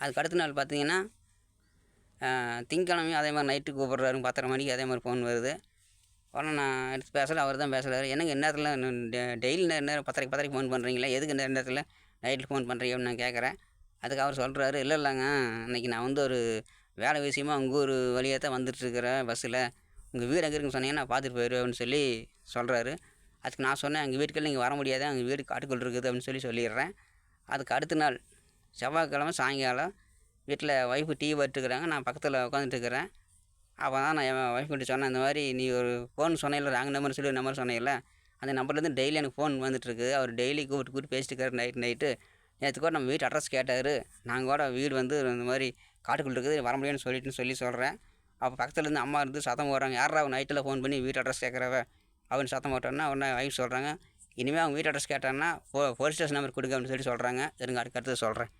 அதுக்கு அடுத்த நாள் பார்த்தீங்கன்னா திங்கக்கிழமையும் அதே மாதிரி நைட்டு கூப்பிட்றாரு 10:30 மணிக்கு அதே மாதிரி ஃபோன் வருது. உடனே நான் எடுத்து பேசல. அவர் தான் பேசுகிறாரு. என்னங்க இந்நேரத்தில் டெய்லி நேரம் 10:30க்கு ஃபோன் பண்ணுறீங்களா? எதுக்கு இந்த நேரத்தில் நைட்டில் ஃபோன் பண்ணுறீங்க அப்படின்னு நான் கேட்குறேன். அதுக்கு அவர் சொல்கிறாரு, இல்லைங்க அன்றைக்கி நான் வந்து ஒரு வேலை விஷயமா உங்கள் ஊர் வழியாக தான் வந்துட்டுருக்கிறேன் பஸ்ஸில். உங்கள் வீடு எங்கே இருக்குன்னு சொன்னீங்கன்னா நான் பார்த்துட்டு போயிடுவேன் அப்படின்னு சொல்லி சொல்கிறாரு. அதுக்கு நான் சொன்னேன், எங்கள் வீட்டுக்கெல்லாம் நீங்கள் வர முடியாது, எங்கள் வீடு காட்டுக்குள்ள இருக்குது அப்படின்னு சொல்லிடுறேன். அதுக்கு அடுத்த நாள் செவ்வாய்க்கிழமை சாயங்காலம் வீட்டில் ஒய்ஃபு டீ போட்டுருக்குறாங்க. நான் பக்கத்தில் உட்காந்துட்டுருக்கிறேன். அப்போ தான் நான் என் ஒய்ஃப்கிட்ட சொன்னேன், இந்த மாதிரி நீ ஒரு ஃபோன் சொன்னேன்ல, ராங் நம்பர்னு சொல்லி ஒரு நம்பர் சொன்னேன்ல, அந்த நம்பர்லேருந்து டெய்லி எனக்கு ஃபோன் வந்துட்டுருக்கு. அவர் டெய்லி கூப்பிட்டு பேசிட்டு இருக்காரு நைட்டு. நேற்று கூட நம்ம வீட்டு அட்ரஸ் கேட்டார். நாங்கள் கூட வீடு வந்து இந்த மாதிரி காட்டுக்குள்ள இருக்குது, வர முடியும்னு சொல்லி சொல்கிறேன். அப்போ பக்கத்தில் இருந்து அம்மா இருந்து சத்தம் போடுறாங்க, யாரா நைட்டில் ஃபோன் பண்ணி வீட்டு அட்ரஸ் கேட்குறவ அப்படின்னு சத்தம் போட்டோன்னா உடனே ஒய்ஃப் சொல்கிறாங்க, இனிமேல் அவங்க வீட்டு அட்ரஸ் கேட்டாங்கன்னா போலீஸ் ஸ்டேஷன் நம்பர் கொடுங்க அப்படின்னு சொல்கிறாங்க. இருங்க அடுத்து சொல்கிறேன்.